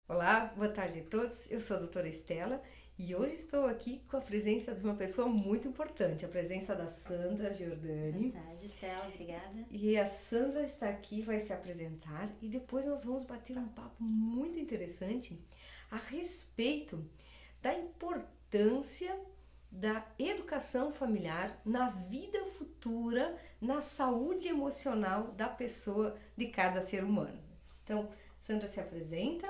Olá, boa tarde a todos. Eu sou a doutora Estela e hoje estou aqui com a presença de uma pessoa muito importante, a presença da Sandra Boa Giordani. tarde, Estela, obrigada. E a Sandra está aqui, vai se apresentar e depois nós vamos bater um papo muito interessante a respeito da importância da educação familiar na vida futura, na saúde emocional da pessoa, de cada ser humano. Então, Sandra se apresenta.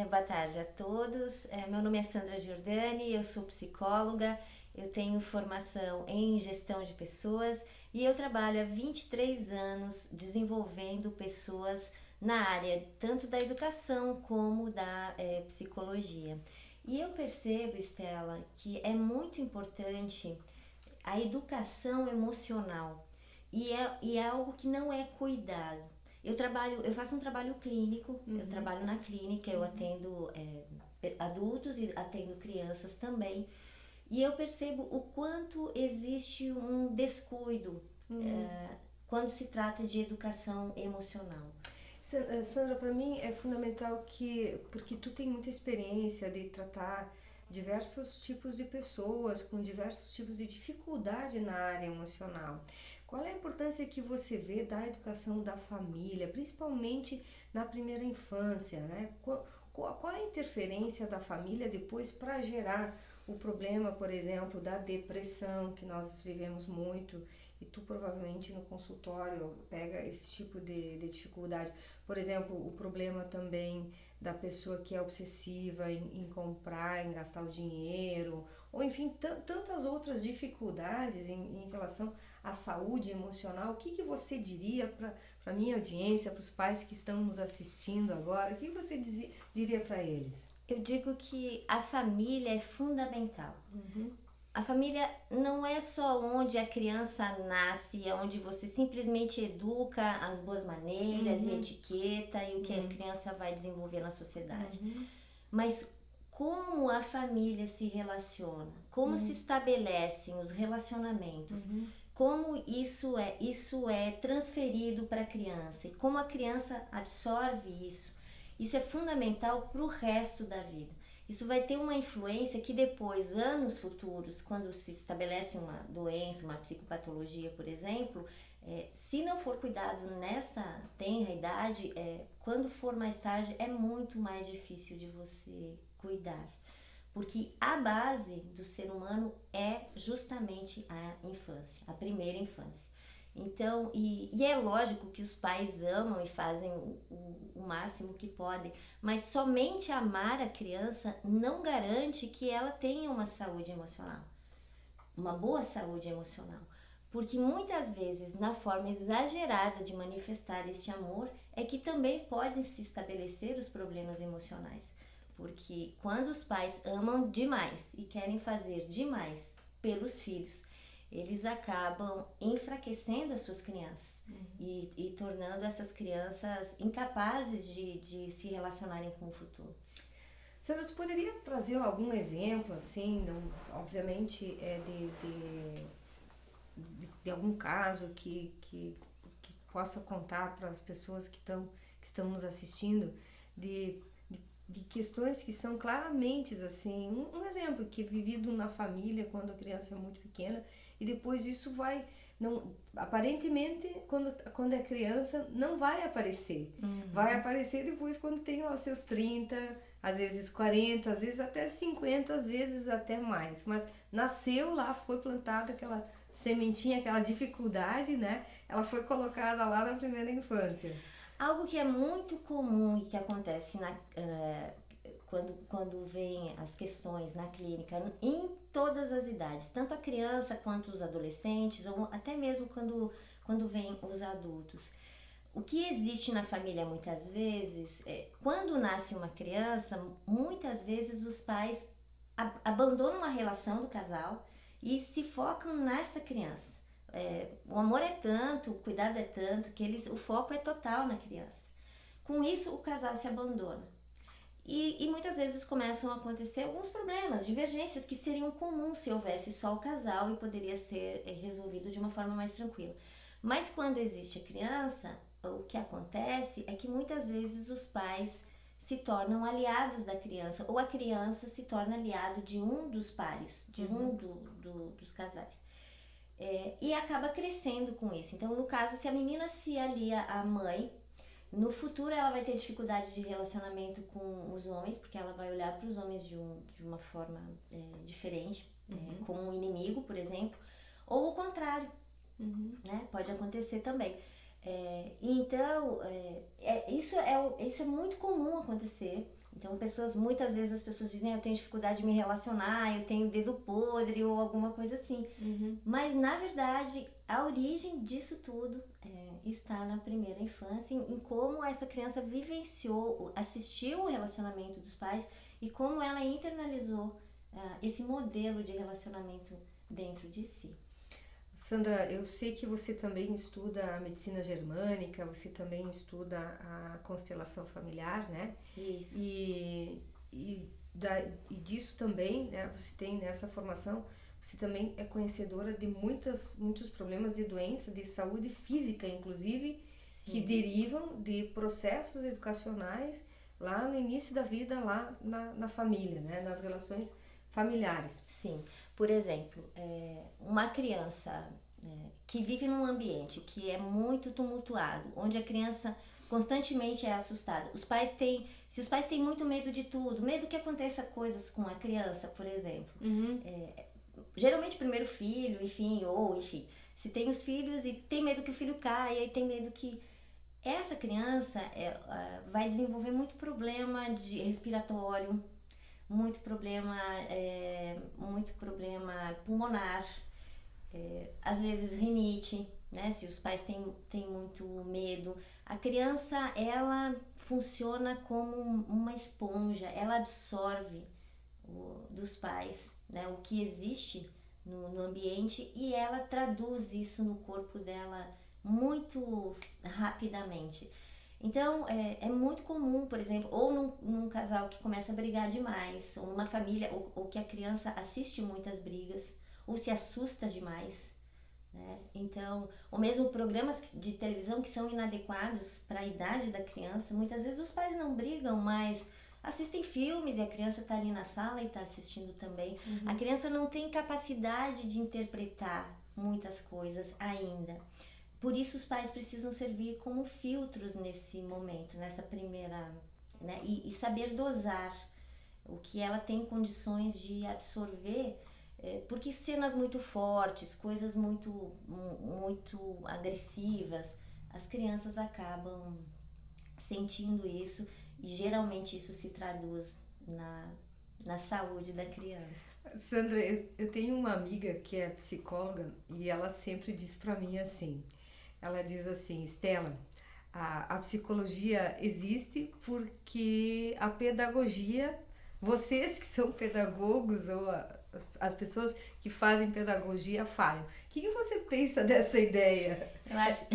Boa tarde a todos. Meu nome é Sandra Giordani, eu sou psicóloga, eu tenho formação em gestão de pessoas e eu trabalho há 23 anos desenvolvendo pessoas na área tanto da educação como da psicologia. E eu percebo, Estela, que é muito importante a educação emocional e é algo que não é cuidado. Eu faço um trabalho clínico, eu trabalho na clínica, eu atendo adultos e atendo crianças também. E eu percebo o quanto existe um descuido quando se trata de educação emocional. Sandra, para mim é fundamental porque tu tem muita experiência de tratar diversos tipos de pessoas com diversos tipos de dificuldade na área emocional. Qual é a importância que você vê da educação da família, principalmente na primeira infância, né? Qual a interferência da família depois para gerar o problema, por exemplo, da depressão, que nós vivemos muito, e tu provavelmente no consultório pega esse tipo de dificuldade. Por exemplo, o problema também da pessoa que é obsessiva em comprar, em gastar o dinheiro, ou enfim, tantas outras dificuldades em relação à saúde emocional. O que você diria para a minha audiência, para os pais que estão nos assistindo agora, o que você diria para eles? Eu digo que a família é fundamental. A família não é só onde a criança nasce, é onde você simplesmente educa as boas maneiras e etiqueta e o que a criança vai desenvolver na sociedade. Mas como a família se relaciona, como se estabelecem os relacionamentos, como isso é transferido para a criança e como a criança absorve isso. Isso é fundamental para o resto da vida. Isso vai ter uma influência que depois, anos futuros, quando se estabelece uma doença, uma psicopatologia, por exemplo, se não for cuidado nessa tenra idade, quando for mais tarde, é muito mais difícil de você cuidar. Porque a base do ser humano é justamente a infância, a primeira infância. Então, e é lógico que os pais amam e fazem o máximo que podem, mas somente amar a criança não garante que ela tenha uma saúde emocional, uma boa saúde emocional. Porque muitas vezes, na forma exagerada de manifestar este amor, é que também podem se estabelecer os problemas emocionais. Porque quando os pais amam demais e querem fazer demais pelos filhos, eles acabam enfraquecendo as suas crianças e tornando essas crianças incapazes de se relacionarem com o futuro. Sandra, tu poderia trazer algum exemplo, assim, não, obviamente, de algum caso que possa contar para as pessoas que estão nos assistindo, de questões que são claramente, assim, um exemplo que é vivido na família quando a criança é muito pequena e depois isso vai, não, aparentemente, quando é criança, não vai aparecer. Vai aparecer depois quando tem lá os seus 30, às vezes 40, às vezes até 50, às vezes até mais. Mas nasceu lá, foi plantada aquela sementinha, aquela dificuldade, né? Ela foi colocada lá na primeira infância. Algo que é muito comum e que acontece quando vem as questões na clínica, em todas as idades, tanto a criança quanto os adolescentes, ou até mesmo quando vem os adultos. O que existe na família muitas vezes, quando nasce uma criança, muitas vezes os pais abandonam a relação do casal e se focam nessa criança. O amor é tanto, o cuidado é tanto, que o foco é total na criança. Com isso, o casal se abandona. E muitas vezes começam a acontecer alguns problemas, divergências que seriam comuns se houvesse só o casal e poderia ser resolvido de uma forma mais tranquila. Mas quando existe a criança, o que acontece é que muitas vezes os pais se tornam aliados da criança, ou a criança se torna aliado de um dos pares, de um dos casais. E acaba crescendo com isso. Então, no caso, se a menina se alia à mãe, no futuro ela vai ter dificuldade de relacionamento com os homens, porque ela vai olhar para os homens de uma forma diferente, como um inimigo, por exemplo, ou o contrário, né? Pode acontecer também. Então, isso é muito comum acontecer. Então, muitas vezes as pessoas dizem, eu tenho dificuldade de me relacionar, eu tenho dedo podre ou alguma coisa assim. Mas, na verdade, a origem disso tudo está na primeira infância, em como essa criança vivenciou, assistiu o relacionamento dos pais e como ela internalizou esse modelo de relacionamento dentro de si. Sandra, eu sei que você também estuda a medicina germânica, você também estuda a constelação familiar, né? Isso. E disso também, né, você tem nessa formação, você também é conhecedora de muitos problemas de doença, de saúde física, inclusive, Sim. que derivam de processos educacionais lá no início da vida, lá na família, né? Nas relações familiares. Sim. Por exemplo, uma criança que vive num ambiente que é muito tumultuado, onde a criança constantemente é assustada. Se os pais têm muito medo de tudo, medo que aconteça coisas com a criança, por exemplo. Geralmente primeiro filho, enfim, se tem os filhos e tem medo que o filho caia e tem medo que... Essa criança vai desenvolver muito problema respiratório, muito problema pulmonar, às vezes rinite, né? Se os pais têm muito medo. A criança, ela funciona como uma esponja, ela absorve dos pais, né? O que existe no ambiente e ela traduz isso no corpo dela muito rapidamente. Então, é muito comum, por exemplo, ou num casal que começa a brigar demais, ou numa família, ou que a criança assiste muitas brigas, ou se assusta demais, né? Então, ou mesmo programas de televisão que são inadequados para a idade da criança, muitas vezes os pais não brigam, mas assistem filmes e a criança está ali na sala e está assistindo também. A criança não tem capacidade de interpretar muitas coisas ainda. Por isso os pais precisam servir como filtros nesse momento, nessa primeira, né? E saber dosar o que ela tem condições de absorver, porque cenas muito fortes, coisas muito agressivas, as crianças acabam sentindo isso e geralmente isso se traduz na saúde da criança. Sandra, eu tenho uma amiga que é psicóloga e ela sempre diz pra mim assim, ela diz assim, Estela, a psicologia existe porque a pedagogia, vocês que são pedagogos ou as pessoas que fazem pedagogia falham. O que você pensa dessa ideia?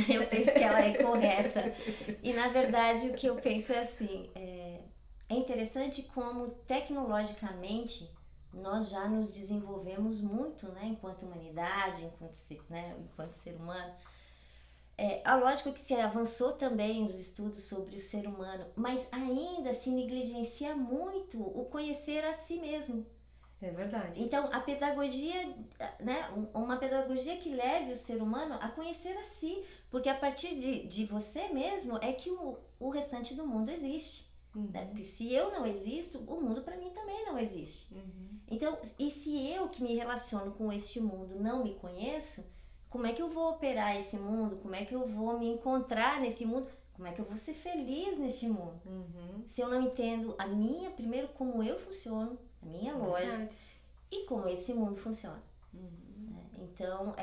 Eu penso que ela é correta. E na verdade o que eu penso é assim, é interessante como tecnologicamente nós já nos desenvolvemos muito, né, enquanto humanidade, enquanto ser humano. Lógico que se avançou também os estudos sobre o ser humano, mas ainda se negligencia muito o conhecer a si mesmo. É verdade. Então, a pedagogia, né, uma pedagogia que leve o ser humano a conhecer a si, porque a partir de você mesmo é que o restante do mundo existe. Né? Porque se eu não existo, o mundo para mim também não existe. Então, e se eu que me relaciono com este mundo não me conheço, como é que eu vou operar esse mundo? Como é que eu vou me encontrar nesse mundo? Como é que eu vou ser feliz neste mundo? Se eu não entendo primeiro como eu funciono, a minha lógica e como esse mundo funciona. Então,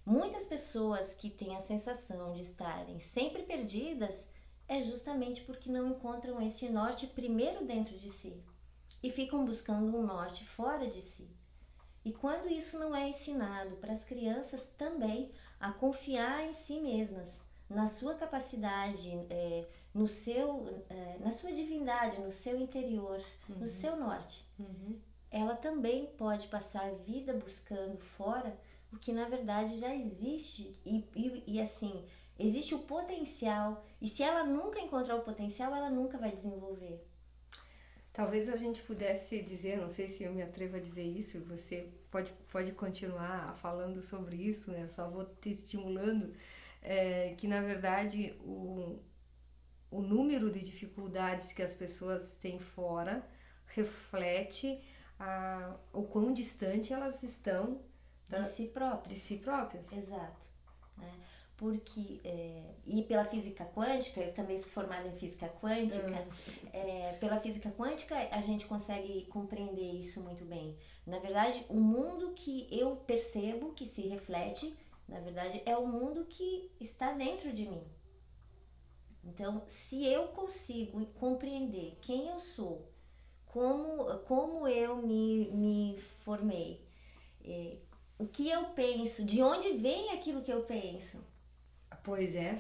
muitas pessoas que têm a sensação de estarem sempre perdidas é justamente porque não encontram este norte primeiro dentro de si e ficam buscando um norte fora de si. E quando isso não é ensinado para as crianças também a confiar em si mesmas, na sua capacidade, na sua divindade, no seu interior, no seu norte, ela também pode passar a vida buscando fora o que na verdade já existe e existe o potencial, e se ela nunca encontrar o potencial, ela nunca vai desenvolver. Talvez a gente pudesse dizer, não sei se eu me atrevo a dizer isso, você pode continuar falando sobre isso, né? Só vou te estimulando, que na verdade o número de dificuldades que as pessoas têm fora reflete o quão distante elas estão de si próprias. Exato. Né? Porque, e pela física quântica, eu também sou formada em física quântica, pela física quântica a gente consegue compreender isso muito bem. Na verdade, o mundo que eu percebo, que se reflete, na verdade, é o mundo que está dentro de mim. Então, se eu consigo compreender quem eu sou, como eu me formei, o que eu penso, de onde vem aquilo que eu penso. Pois é,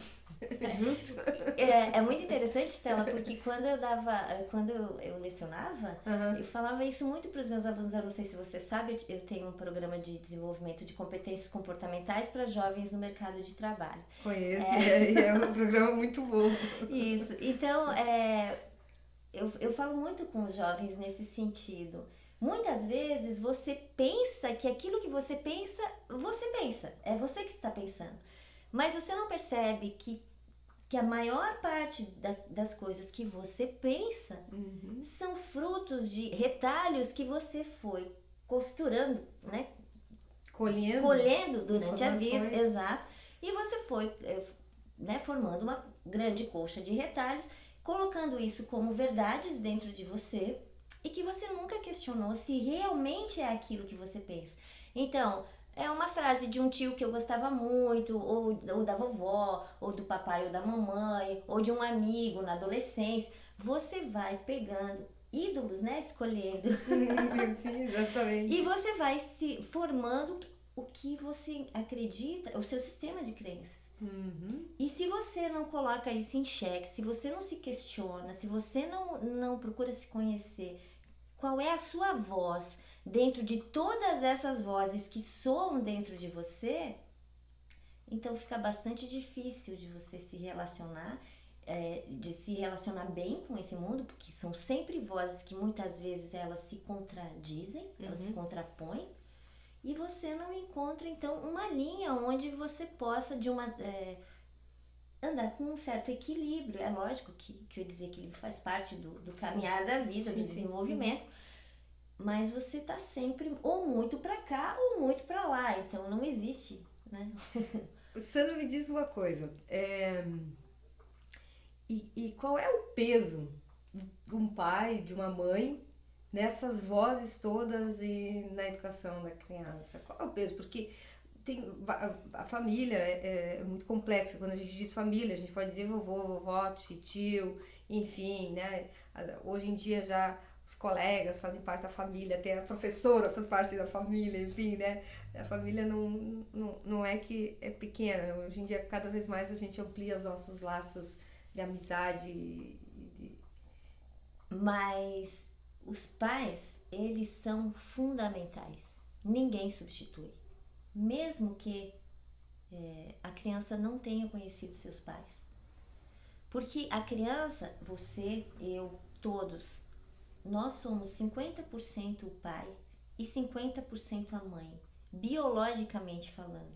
justo. É muito interessante, Stella, porque quando eu lecionava, eu falava isso muito para os meus alunos. Eu não sei se você sabe, eu tenho um programa de desenvolvimento de competências comportamentais para jovens no mercado de trabalho. Conheço, é um programa muito bom. Isso, então eu falo muito com os jovens nesse sentido. Muitas vezes você pensa que aquilo que você pensa, é você que está pensando. Mas você não percebe que a maior parte das coisas que você pensa são frutos de retalhos que você foi costurando, né? Colhendo durante a vida, exato. E você foi formando uma grande colcha de retalhos, colocando isso como verdades dentro de você e que você nunca questionou se realmente é aquilo que você pensa. Então, é uma frase de um tio que eu gostava muito, ou da vovó, ou do papai ou da mamãe, ou de um amigo na adolescência. Você vai pegando ídolos, né? Escolhendo. Sim, exatamente. E você vai se formando o que você acredita, o seu sistema de crenças. E se você não coloca isso em xeque, se você não se questiona, se você não procura se conhecer, qual é a sua voz dentro de todas essas vozes que soam dentro de você, então fica bastante difícil de você se relacionar, de se relacionar bem com esse mundo, porque são sempre vozes que muitas vezes elas se contradizem, elas se contrapõem, e você não encontra então uma linha onde você possa andar com um certo equilíbrio. É lógico que o desequilíbrio faz parte do caminhar da vida, do desenvolvimento, mas você tá sempre ou muito para cá ou muito para lá, então não existe, né? Sandra, me diz uma coisa, e qual é o peso de um pai, de uma mãe, nessas vozes todas e na educação da criança? Qual é o peso? Porque a família é muito complexa. Quando a gente diz família, a gente pode dizer vovô, vovó, tio, enfim, né? Hoje em dia já os colegas fazem parte da família, até a professora faz parte da família, enfim, né? A família não é que é pequena. Hoje em dia, cada vez mais a gente amplia os nossos laços de amizade. Mas os pais, eles são fundamentais. Ninguém substitui. Mesmo que a criança não tenha conhecido seus pais. Porque a criança, você, eu, todos, nós somos 50% o pai e 50% a mãe, biologicamente falando.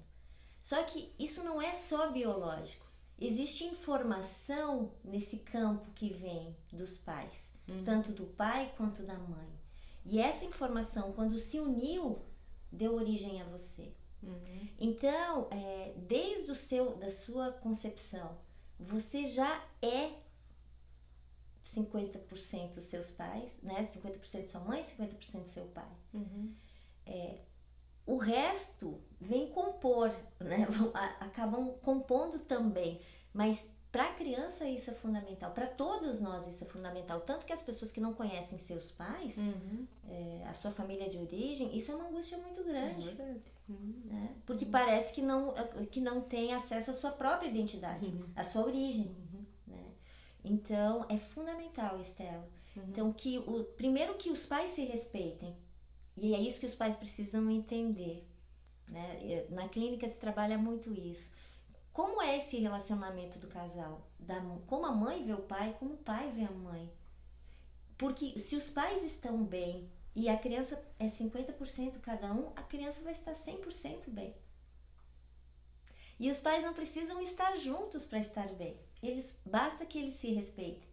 Só que isso não é só biológico. Existe informação nesse campo que vem dos pais, tanto do pai quanto da mãe. E essa informação, quando se uniu, deu origem a você. Então, desde da sua concepção, você já é 50% seus pais, né? 50% sua mãe, 50% seu pai. O resto vem compor, né? Acabam compondo também, mas para a criança isso é fundamental, para todos nós isso é fundamental, tanto que as pessoas que não conhecem seus pais, a sua família de origem, isso é uma angústia muito grande, né? Porque parece que não tem acesso à sua própria identidade, à sua origem, né? Então é fundamental, Estela. Então primeiro que os pais se respeitem, e é isso que os pais precisam entender, né? Na clínica se trabalha muito isso. Como é esse relacionamento do casal? Como a mãe vê o pai, como o pai vê a mãe. Porque se os pais estão bem e a criança é 50% cada um, a criança vai estar 100% bem. E os pais não precisam estar juntos para estar bem. Basta que eles se respeitem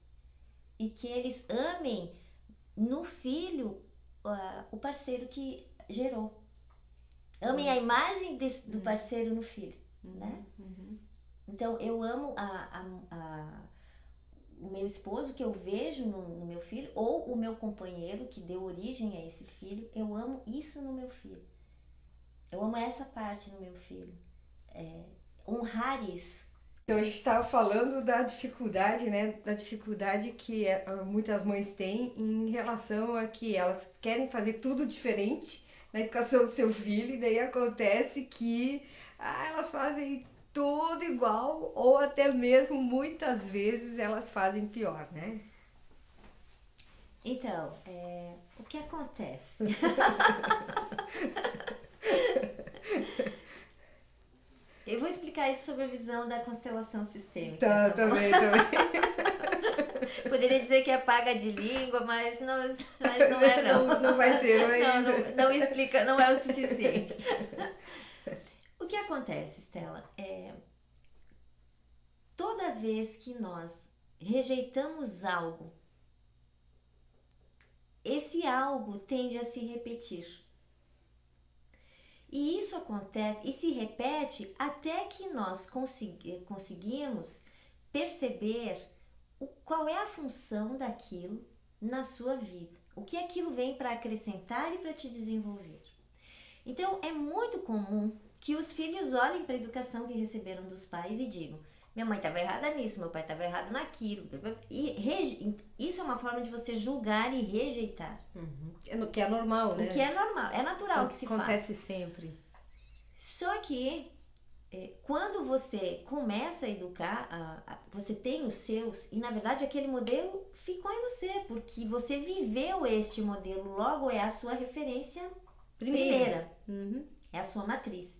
e que eles amem no filho o parceiro que gerou. Amem a imagem do parceiro no filho, né? Então, eu amo o meu esposo que eu vejo no meu filho, ou o meu companheiro que deu origem a esse filho. Eu amo isso no meu filho. Eu amo essa parte no meu filho. Honrar isso. Então, a gente estava falando da dificuldade, né? Da dificuldade que muitas mães têm em relação a que elas querem fazer tudo diferente na educação do seu filho, e daí acontece que elas fazem tudo igual, ou até mesmo muitas vezes elas fazem pior, né? Então, o que acontece? Eu vou explicar isso sobre a visão da constelação sistêmica. Tá, também. Poderia dizer que é paga de língua, mas não é não. Não vai ser, não é isso. Não explica, não é o suficiente. O que acontece, Stella, toda vez que nós rejeitamos algo, esse algo tende a se repetir. E isso acontece e se repete até que nós conseguimos perceber qual é a função daquilo na sua vida. O que aquilo vem para acrescentar e para te desenvolver. Então, é muito comum que os filhos olhem para a educação que receberam dos pais e digam: minha mãe estava errada nisso, meu pai estava errado naquilo. E isso é uma forma de você julgar e rejeitar. Que é normal, né? O que é normal, é natural que se faça. Acontece sempre. Só que quando você começa a educar, você tem os seus, e na verdade aquele modelo ficou em você, porque você viveu este modelo, logo é a sua referência primeira. É a sua matriz.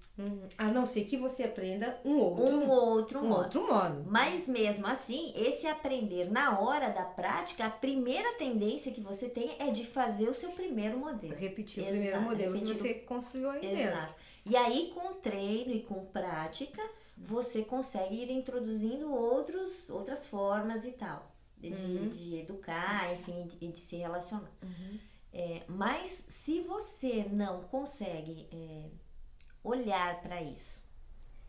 A não ser que você aprenda um outro modo. Mas mesmo assim, esse aprender na hora da prática, a primeira tendência que você tem é de fazer o seu primeiro modelo. Repetir o primeiro modelo que você construiu aí dentro. Exato. E aí, com treino e com prática, você consegue ir introduzindo outras formas e tal. De educar, enfim, e de se relacionar. Mas se você não consegue olhar para isso,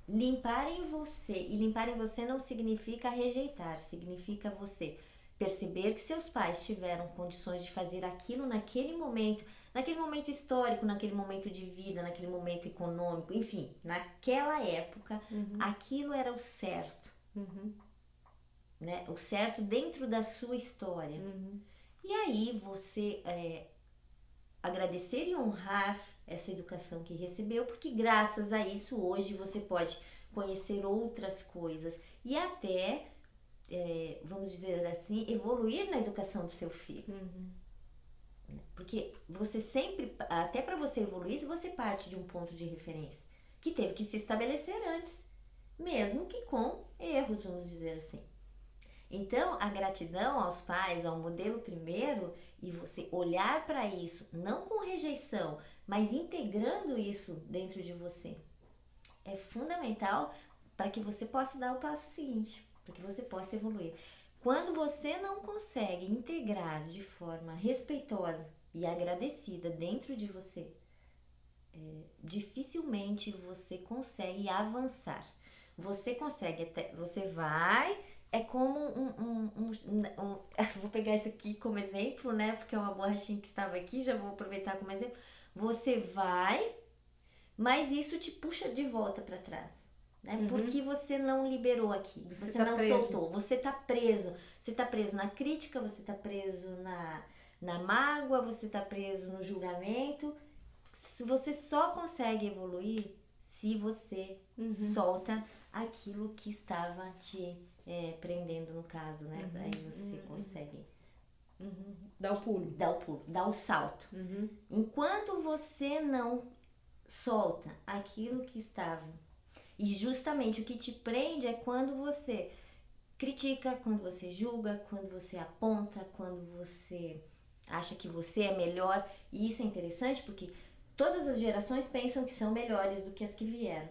limpar em você, e limpar em você não significa rejeitar, significa você perceber que seus pais tiveram condições de fazer aquilo naquele momento histórico, naquele momento de vida, naquele momento econômico, enfim, naquela época, aquilo era o certo, né? O certo dentro da sua história. E aí você agradecer e honrar essa educação que recebeu, porque graças a isso hoje você pode conhecer outras coisas e até, vamos dizer assim, evoluir na educação do seu filho. Porque você sempre, até para você evoluir, você parte de um ponto de referência que teve que se estabelecer antes, mesmo que com erros, vamos dizer assim. Então, a gratidão aos pais, ao modelo primeiro, e você olhar para isso, não com rejeição, mas integrando isso dentro de você, é fundamental para que você possa dar o passo seguinte, para que você possa evoluir. Quando você não consegue integrar de forma respeitosa e agradecida dentro de você, dificilmente você consegue avançar. Você consegue, você vai... É como vou pegar isso aqui como exemplo, né? Porque é uma borrachinha que estava aqui, já vou aproveitar como exemplo. Você vai, mas isso te puxa de volta para trás, né? Porque você não liberou aqui, você não soltou, você tá preso. Você tá preso na crítica, você tá preso na mágoa, você tá preso no julgamento. Você só consegue evoluir se você solta aquilo que estava te prendendo, no caso, né? Daí você consegue dar o pulo, dar o salto. Enquanto você não solta aquilo que estava, e justamente o que te prende é quando você critica, quando você julga, quando você aponta, quando você acha que você é melhor. E isso é interessante porque todas as gerações pensam que são melhores do que as que vieram.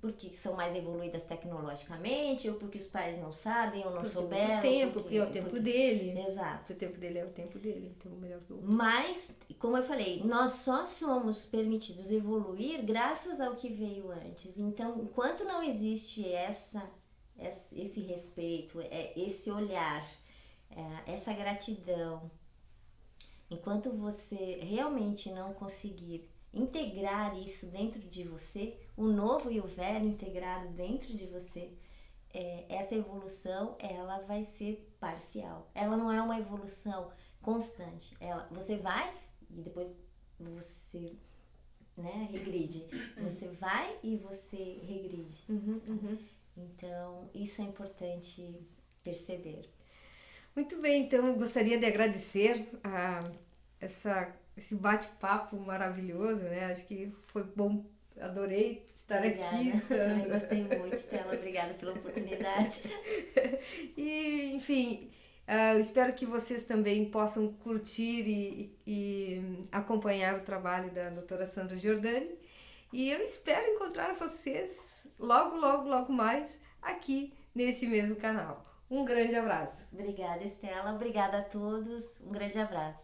Porque são mais evoluídas tecnologicamente, ou porque os pais não sabem ou não souberam. Porque é o tempo dele. Exato. O tempo dele é o tempo dele, então melhor que o outro. Mas, como eu falei, nós só somos permitidos evoluir graças ao que veio antes. Então, enquanto não existe esse respeito, esse olhar, essa gratidão, enquanto você realmente não conseguir integrar isso dentro de você, o novo e o velho integrado dentro de você, essa evolução, ela vai ser parcial. Ela não é uma evolução constante. Você vai e depois você, né, regride. Você vai e você regride. Então, isso é importante perceber. Muito bem, então eu gostaria de agradecer esse bate-papo maravilhoso, né? Acho que foi bom, adorei estar aqui. Também gostei muito, Stella, obrigada pela oportunidade. E, enfim, eu espero que vocês também possam curtir e acompanhar o trabalho da doutora Sandra Giordani. E eu espero encontrar vocês logo mais aqui nesse mesmo canal. Um grande abraço. Obrigada, Stella. Obrigada a todos. Um grande abraço.